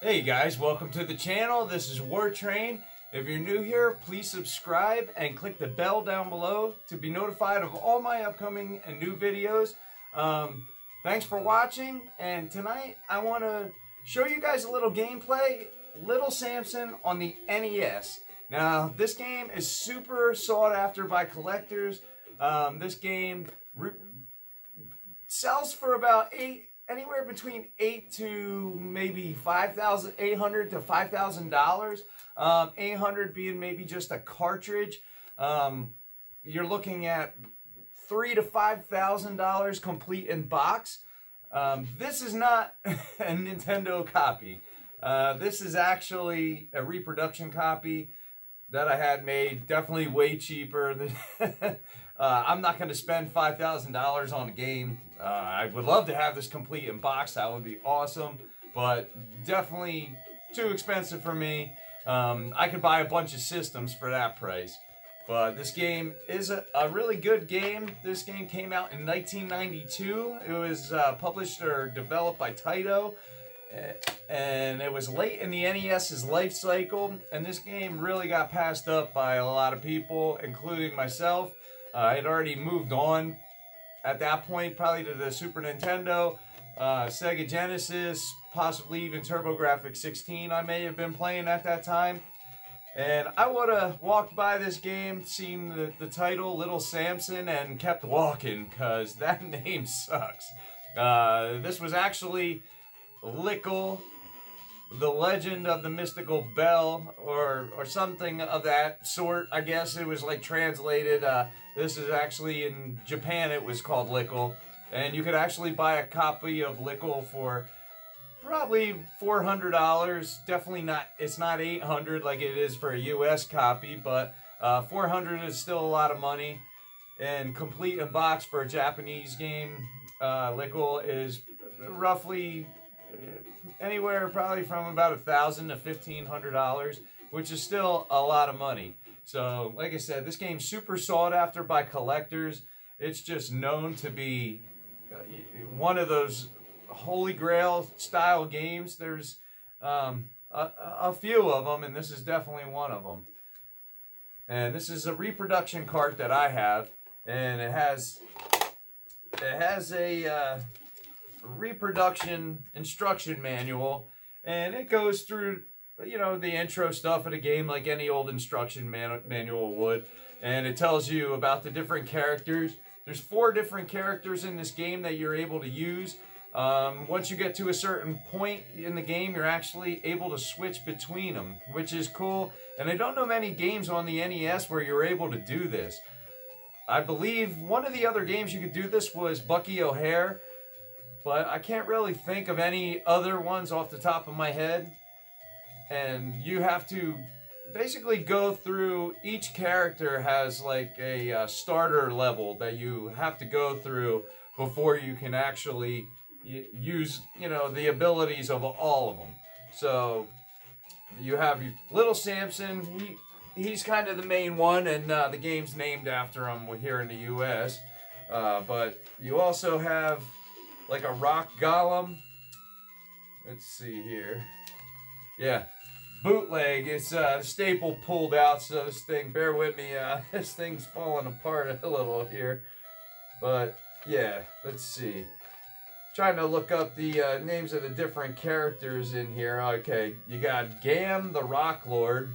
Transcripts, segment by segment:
Hey guys, welcome to the channel. This is War Train. If you're new here, please subscribe and click the bell down below to be notified of all my upcoming and new videos. Thanks for watching, and tonight I want to show you guys a little gameplay, Little Samson on the NES. Now, this game is super sought after by collectors. This game sells for about anywhere between $800 to maybe $800 to $5,000. $800 being maybe just a cartridge. You're looking at $3,000 to $5,000 complete in box. This is not a Nintendo copy. This is actually a reproduction copy that I had made, definitely way cheaper than I'm not going to spend $5,000 on a game. I would love to have this complete in box. That would be awesome, but definitely too expensive for me. I could buy a bunch of systems for that price. But this game is a really good game. This game came out in 1992. It was published or developed by Taito. And it was late in the NES's life cycle, and this game really got passed up by a lot of people, including myself. I had already moved on at that point, probably to the Super Nintendo, Sega Genesis, possibly even TurboGrafx-16 I may have been playing at that time. And I would have walked by this game, seen the title, Little Samson, and kept walking, because that name sucks. This was actually Lickle, the Legend of the Mystical Bell, or something of that sort. I guess it was like translated. This is actually in Japan. It was called Lickle, and you could actually buy a copy of Lickle for probably $400. Definitely not. It's not $800 like it is for a U.S. copy, but $400 is still a lot of money. And complete in box for a Japanese game, Lickle is roughly anywhere probably from about $1,000 to $1,500, which is still a lot of money. So, like I said, this game's super sought after by collectors. It's just known to be one of those Holy Grail style games. There's a few of them, and this is definitely one of them. And this is a reproduction cart that I have, and it has a reproduction instruction manual, and it goes through, you know, the intro stuff of the game like any old instruction manual would, and it tells you about the different characters. There's 4 different characters in this game that you're able to use. Once you get to a certain point in the game, you're actually able to switch between them, which is cool. And I don't know many games on the NES where you're able to do this. I believe one of the other games you could do this was Bucky O'Hare, but I can't really think of any other ones off the top of my head. And you have to basically go through, each character has like a starter level that you have to go through before you can actually use, you know, the abilities of all of them. So you have Little Samson. He's kind of the main one, and the game's named after him here in the U.S. But you also have like a rock golem. Let's see here. Yeah, bootleg. It's the staple pulled out, so this thing, bear with me, this thing's falling apart a little here. But yeah, let's see. Trying to look up the names of the different characters in here. Okay, you got Gam the Rock Lord.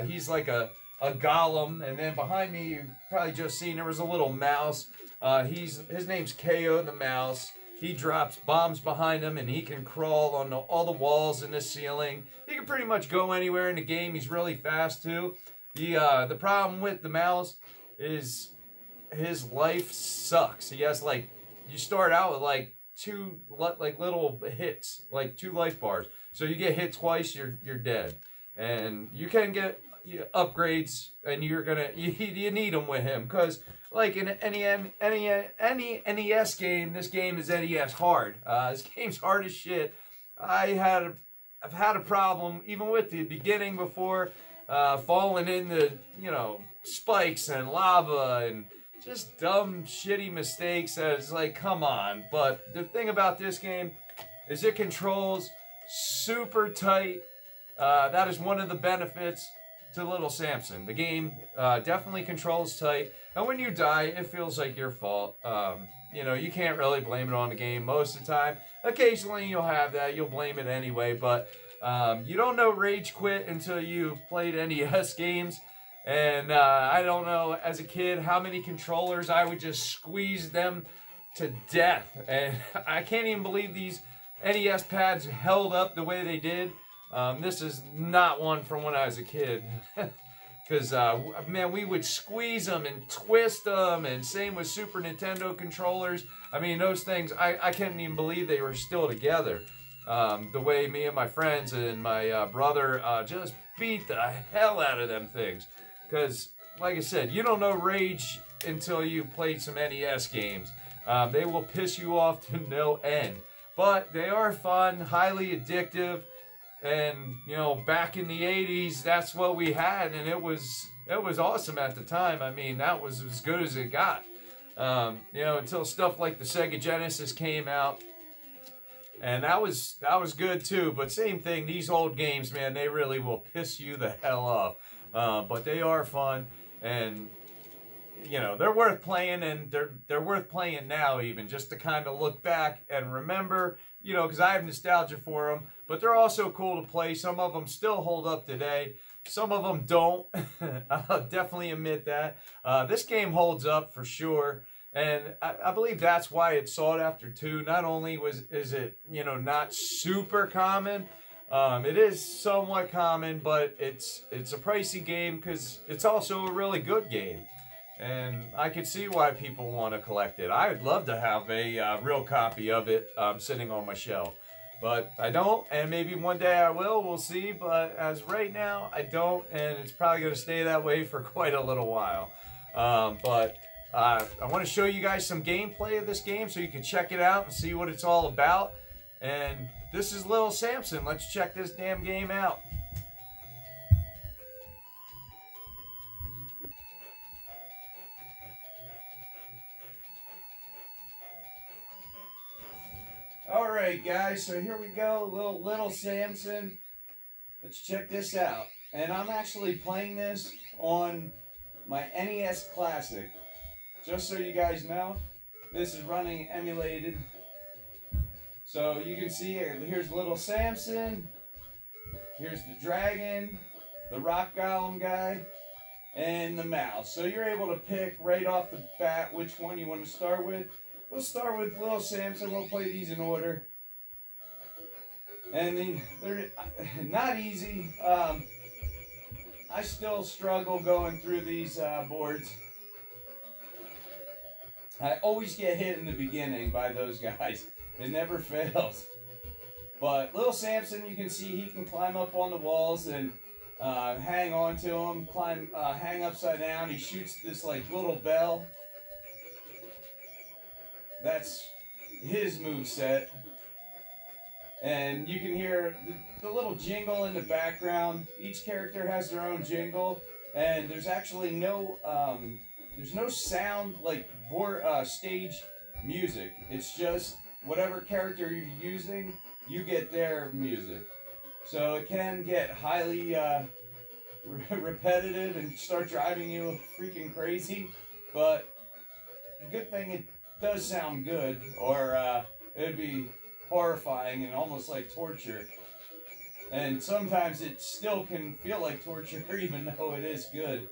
He's like a golem, and then behind me, you probably just seen there was a little mouse. His name's KO the Mouse. He drops bombs behind him, and he can crawl on all the walls in the ceiling. He can pretty much go anywhere in the game. He's really fast too. The problem with the mouse is his life sucks. He has like, you start out with like 2 little hits, like 2 life bars. So you get hit twice, you're dead. And you can get upgrades, and you need them with him, because like in any NES game, this game is NES hard. This game's hard as shit. I've had a problem even with the beginning before, falling into, you know, spikes and lava and just dumb, shitty mistakes. That it's like, come on. But the thing about this game is it controls super tight. That is one of the benefits to Little Samson. The game definitely controls tight, and when you die, it feels like your fault. You know, you can't really blame it on the game most of the time. Occasionally, you'll have that. You'll blame it anyway, but you don't know rage quit until you've played NES games. And I don't know, as a kid, how many controllers I would just squeeze them to death. And I can't even believe these NES pads held up the way they did. This is not one from when I was a kid. Because, man, we would squeeze them and twist them, and same with Super Nintendo controllers. I mean, those things, I can't even believe they were still together. The way me and my friends and my brother just beat the hell out of them things. Because, like I said, you don't know rage until you've played some NES games. They will piss you off to no end. But they are fun, highly addictive. And, you know, back in the 80s, that's what we had. And it was awesome at the time. I mean, that was as good as it got. You know, until stuff like the Sega Genesis came out. And that was good too. But same thing, these old games, man, they really will piss you the hell off. But they are fun, and you know, they're worth playing, and they're worth playing now, even just to kind of look back and remember, you know, because I have nostalgia for them. But they're also cool to play. Some of them still hold up today. Some of them don't. I'll definitely admit that. This game holds up for sure. And I believe that's why it's sought after too. Not only is it, you know, not super common, it is somewhat common, but it's a pricey game because it's also a really good game. And I can see why people want to collect it. I would love to have a real copy of it sitting on my shelf. But I don't, and maybe one day I will, we'll see. But as right now, I don't, and it's probably going to stay that way for quite a little while. I want to show you guys some gameplay of this game so you can check it out and see what it's all about. And this is Little Samson. Let's check this damn game out. Alright guys, so here we go, Little Samson. Let's check this out. And I'm actually playing this on my NES Classic. Just so you guys know, this is running emulated. So you can see here, here's Little Samson, here's the dragon, the rock golem guy, and the mouse. So you're able to pick right off the bat which one you want to start with. We'll start with Little Samson. We'll play these in order. And they're not easy. I still struggle going through these boards. I always get hit in the beginning by those guys. It never fails. But Little Samson, you can see he can climb up on the walls and hang on to them, hang upside down. He shoots this like little bell. That's his moveset. And you can hear the little jingle in the background. Each character has their own jingle, and there's actually no sound like stage music. It's just whatever character you're using, you get their music. So it can get highly repetitive and start driving you freaking crazy, but good thing it does sound good, or it'd be horrifying and almost like torture. And sometimes it still can feel like torture even though it is good.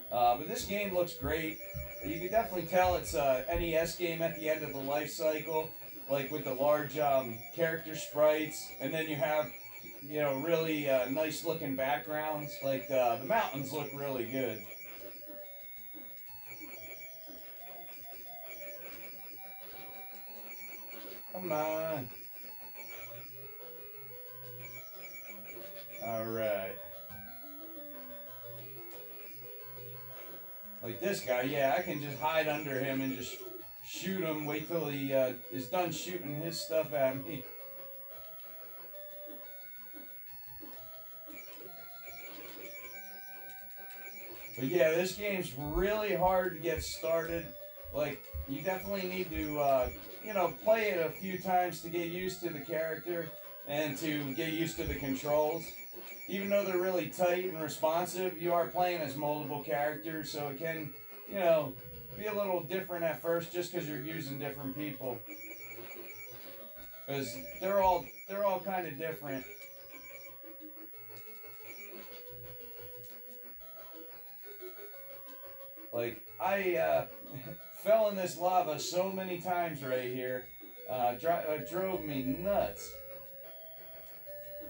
But this game looks great. You can definitely tell it's a NES game at the end of the life cycle, like with the large character sprites, and then you have, you know, really nice looking backgrounds. Like the mountains look really good. Come on. Alright. Like this guy, yeah, I can just hide under him and just shoot him, wait till he is done shooting his stuff at me. But yeah, this game's really hard to get started. Like, you definitely need to, you know, play it a few times to get used to the character. and to get used to the controls. Even though they're really tight and responsive, you are playing as multiple characters, so it can, you know, be a little different at first just because you're using different people. Because they're all kind of different. Like, I fell in this lava so many times right here. It drove me nuts.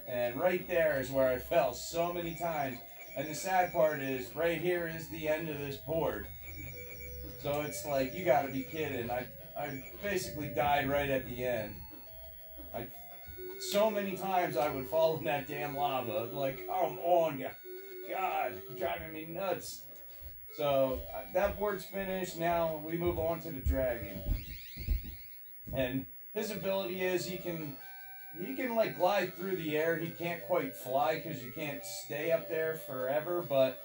And right there is where I fell so many times. And the sad part is, right here is the end of this board. So it's like, you gotta be kidding. I basically died right at the end. So many times I would fall in that damn lava. Like, come on, God, you're driving me nuts. So that board's finished. Now we move on to the dragon. And his ability is he can like glide through the air. He can't quite fly because you can't stay up there forever, but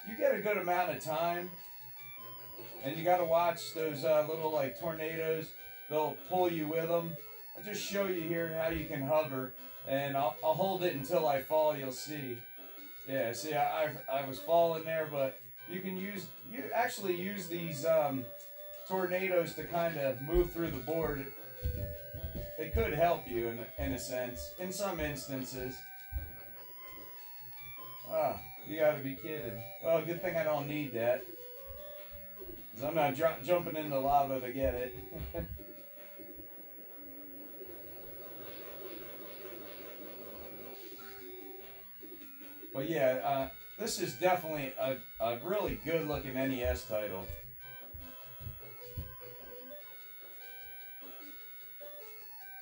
you get a good amount of time. And you got to watch those little like tornadoes. They'll pull you with them. I'll just show you here how you can hover, and I'll hold it until I fall. You'll see. Yeah, see, I was falling there, but you actually use these tornadoes to kind of move through the board. They could help you in a sense, in some instances. Ah, you gotta be kidding. Well, good thing I don't need that. Because I'm not jumping in the lava to get it. But yeah, this is definitely a really good looking NES title.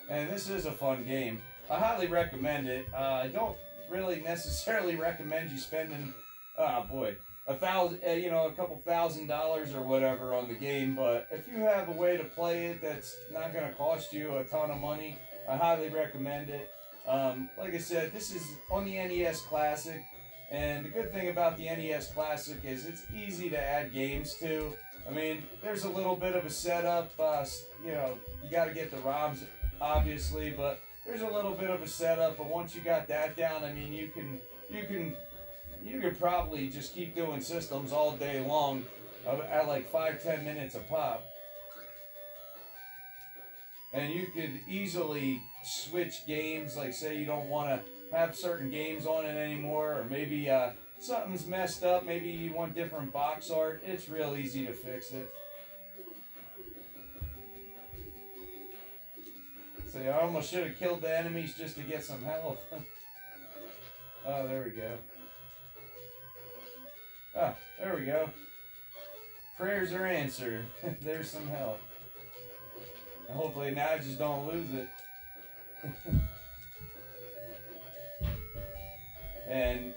And this is a fun game. I highly recommend it. I don't really necessarily recommend you spending, a couple $1,000 or whatever on the game. But if you have a way to play it that's not going to cost you a ton of money, I highly recommend it. Like I said, this is on the NES Classic. And the good thing about the NES Classic is it's easy to add games to. I mean, there's a little bit of a setup. You got to get the ROMs, obviously, but there's a little bit of a setup. But once you got that down, I mean, you can probably just keep doing systems all day long at like 5-10 minutes a pop. And you could easily switch games, like say you don't want to have certain games on it anymore, or maybe something's messed up, maybe you want different box art. It's real easy to fix it. So I almost should have killed the enemies just to get some health. Oh, there we go. Ah, there we go. Prayers are answered. There's some health. And hopefully now I just don't lose it. And,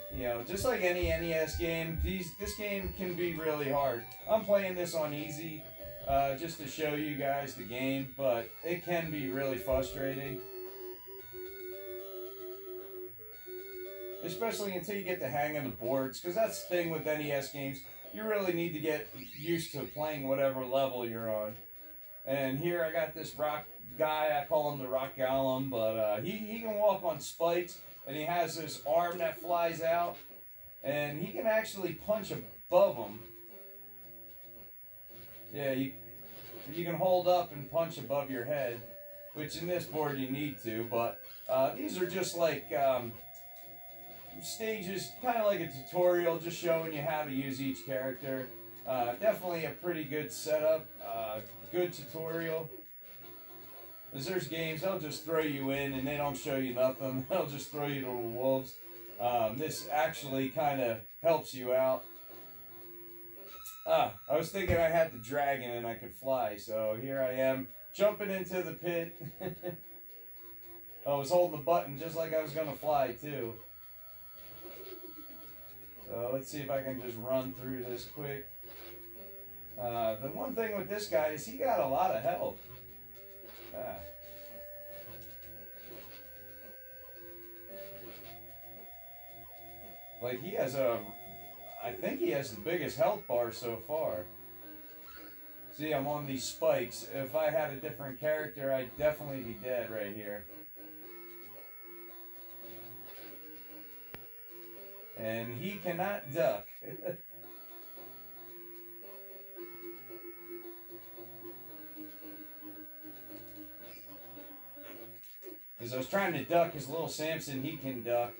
just like any NES game, this game can be really hard. I'm playing this on easy, just to show you guys the game, but it can be really frustrating. Especially until you get the hang of the boards, because that's the thing with NES games. You really need to get used to playing whatever level you're on. And here I got this rock guy, I call him the Rock Golem, but he can walk on spikes, and he has this arm that flies out, and he can actually punch above him. Yeah, you can hold up and punch above your head, which in this board you need to, but these are just like stages, kind of like a tutorial, just showing you how to use each character. Definitely a pretty good setup, good tutorial. Because there's games, they'll just throw you in and they don't show you nothing. They'll just throw you to the wolves. This actually kind of helps you out. I was thinking I had the dragon and I could fly, so here I am, jumping into the pit. I was holding the button just like I was going to fly, too. So let's see if I can just run through this quick. The one thing with this guy is he got a lot of health. Like he has I think he has the biggest health bar so far. See, I'm on these spikes. If I had a different character, I'd definitely be dead right here. and he cannot duck. Because I was trying to duck his little Samson, he can duck.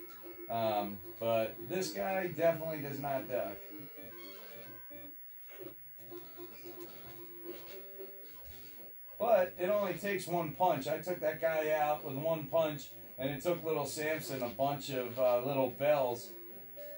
But this guy definitely does not duck. But it only takes one punch. I took that guy out with one punch, and it took little Samson a bunch of little bells.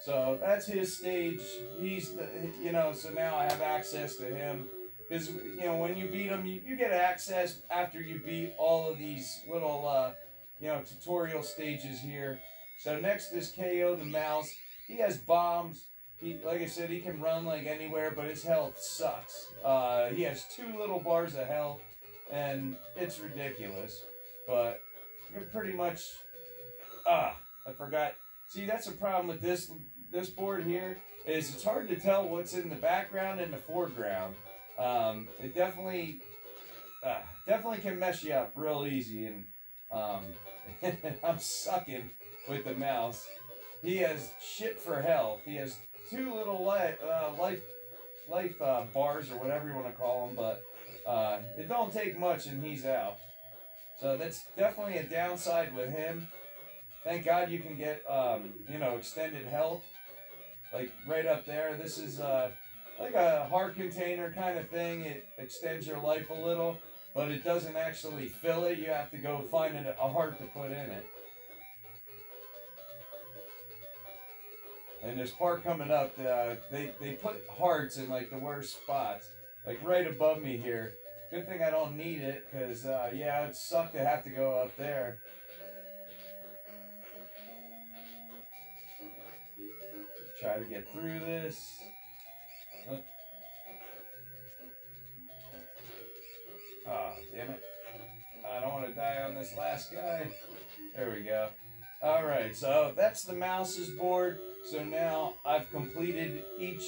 So that's his stage. He's, so now I have access to him. Because, when you beat him, you get access after you beat all of these little, tutorial stages here. So next is KO the mouse. He has bombs. Like I said, he can run like anywhere, but his health sucks. He has 2 little bars of health, and it's ridiculous. But you're pretty much... I forgot. See, that's the problem with this board here, is it's hard to tell what's in the background and the foreground. It definitely can mess you up real easy, and I'm sucking with the mouse. He has shit for health. He has 2 little life bars, or whatever you want to call them, but it don't take much and he's out. So that's definitely a downside with him. Thank God you can get extended health, like right up there. This is like a heart container kind of thing. It extends your life a little, but it doesn't actually fill it. You have to go find a heart to put in it. And this part coming up, they put hearts in like the worst spots, like right above me here. Good thing I don't need it, because it'd suck to have to go up there. Try to get through this. Damn it. I don't want to die on this last guy. There we go. Alright, so that's the mouse's board. So now I've completed each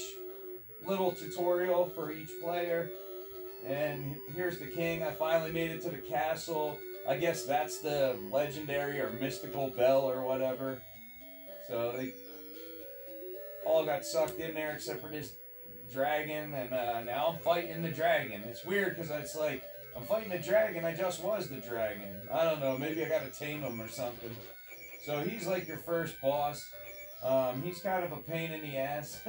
little tutorial for each player. And here's the king. I finally made it to the castle. I guess that's the legendary or mystical bell or whatever. So they all got sucked in there except for this dragon. And now I'm fighting the dragon. It's weird because it's like, I'm fighting the dragon. I just was the dragon. I don't know. Maybe I gotta tame him or something. So he's like your first boss. He's kind of a pain in the ass.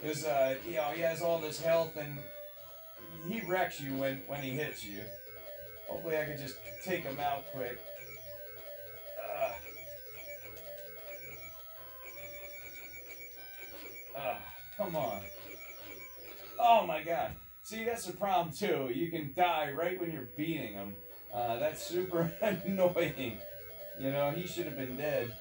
Because, he has all this health and he wrecks you when he hits you. Hopefully I can just take him out quick. Come on. Oh my god. See, that's the problem too. You can die right when you're beating him. That's super annoying. He should have been dead.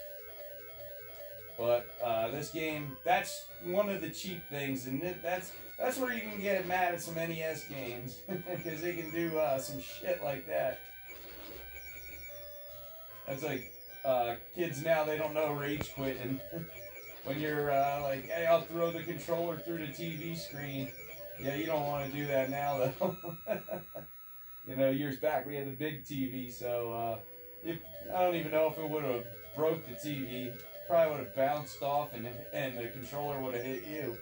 But this game, that's one of the cheap things, and that's where you can get mad at some NES games, because they can do some shit like that. That's like kids now, they don't know rage quitting. When you're like, hey, I'll throw the controller through the TV screen. Yeah, you don't want to do that now, though. Years back we had a big TV, so I don't even know if it would have broke the TV. Probably would have bounced off and the controller would have hit you.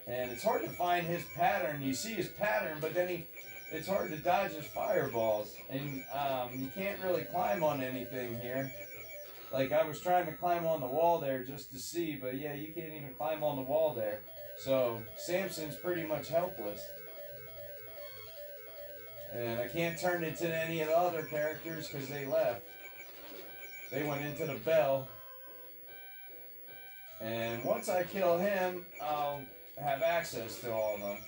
And it's hard to find his pattern. You see his pattern, but then it's hard to dodge his fireballs. And you can't really climb on anything here. Like, I was trying to climb on the wall there just to see, but yeah, you can't even climb on the wall there. So, Samson's pretty much helpless. And I can't turn into any of the other characters because they left. They went into the bell. And once I kill him, I'll have access to all of them.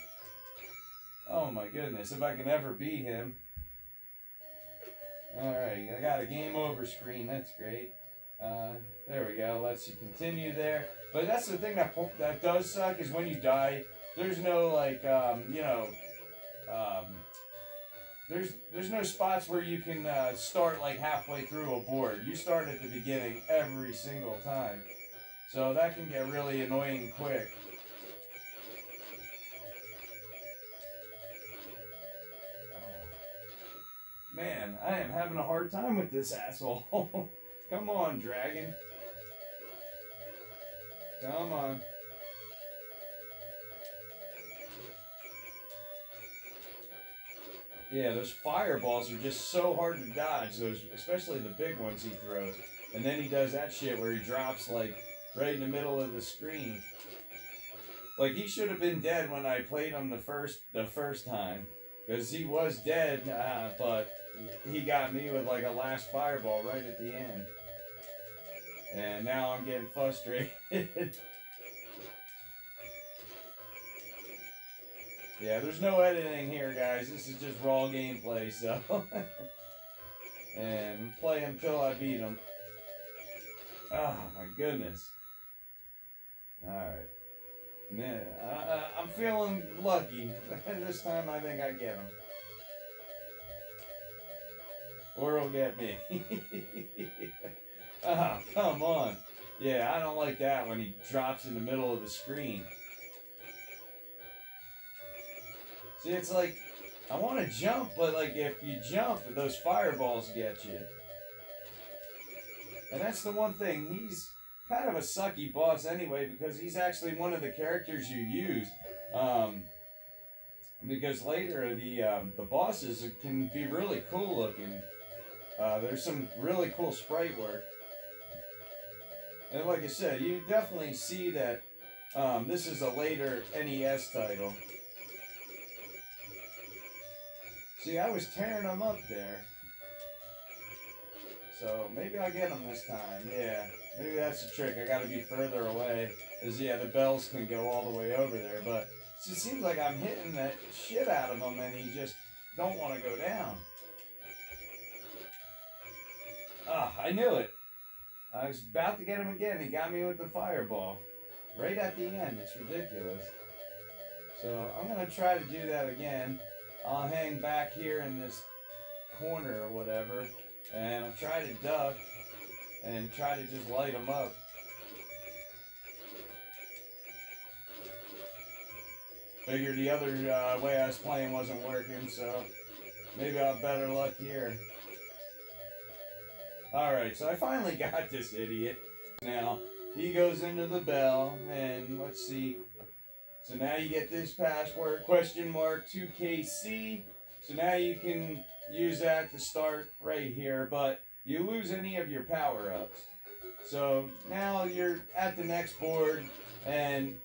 Oh my goodness, if I can ever beat him. Alright, I got a game over screen, that's great. There we go, lets you continue there. But that's the thing that does suck, is when you die, there's no like, there's no spots where you can start like halfway through a board. You start at the beginning every single time. So that can get really annoying quick. Man, I am having a hard time with this asshole. Come on, dragon. Come on. Yeah, those fireballs are just so hard to dodge. Those, especially the big ones he throws. And then he does that shit where he drops like right in the middle of the screen. Like he should have been dead when I played him the first time, because he was dead. But he got me with like a last fireball right at the end. And now I'm getting frustrated. Yeah, there's no editing here, guys. This is just raw gameplay, so. And play until I beat him. Oh, my goodness. Alright. Man, I'm feeling lucky. This time I think I get him. Or he'll get me. Oh, come on. Yeah, I don't like that when he drops in the middle of the screen. See, it's like, I want to jump, but like if you jump, those fireballs get you. And that's the one thing, he's kind of a sucky boss anyway, because he's actually one of the characters you use. Because later, the bosses can be really cool looking. There's some really cool sprite work. And like I said, you definitely see that this is a later NES title. See, I was tearing them up there. So, maybe I'll get them this time, yeah. Maybe that's the trick, I gotta be further away. Because, yeah, the bells can go all the way over there, but it just seems like I'm hitting that shit out of him and he just don't want to go down. Ah, I knew it. I was about to get him again, he got me with the fireball. Right at the end, it's ridiculous. So, I'm gonna try to do that again. I'll hang back here in this corner or whatever, and I'll try to duck and try to just light them up. Figured the other way I was playing wasn't working, so maybe I'll have better luck here. Alright, so I finally got this idiot. Now, he goes into the bell, and let's see. So now you get this password, question mark 2KC. So now you can use that to start right here, but you lose any of your power-ups. So now you're at the next board, and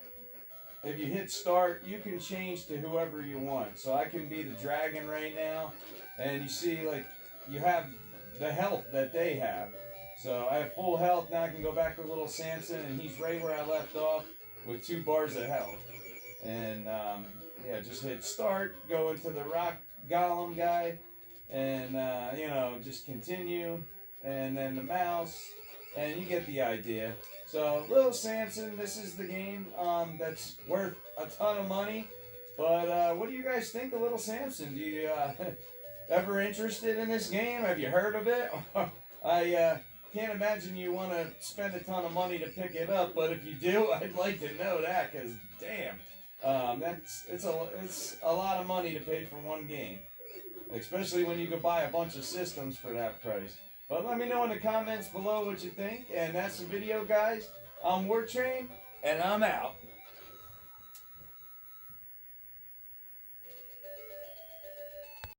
if you hit start, you can change to whoever you want. So I can be the dragon right now, and you see, like, you have the health that they have. So I have full health, now I can go back to little Samson, and he's right where I left off with 2 bars of health. And, yeah, just hit start, go into the rock golem guy, and, you know, just continue, and then the mouse, and you get the idea. So, little Samson, this is the game that's worth a ton of money, but what do you guys think of Little Samson? Do you ever interested in this game? Have you heard of it? I can't imagine you want to spend a ton of money to pick it up, but if you do, I'd like to know that, because damn. It's a lot of money to pay for one game, especially when you could buy a bunch of systems for that price. But let me know in the comments below what you think, and that's the video, guys. I'm Wartrain, and I'm out.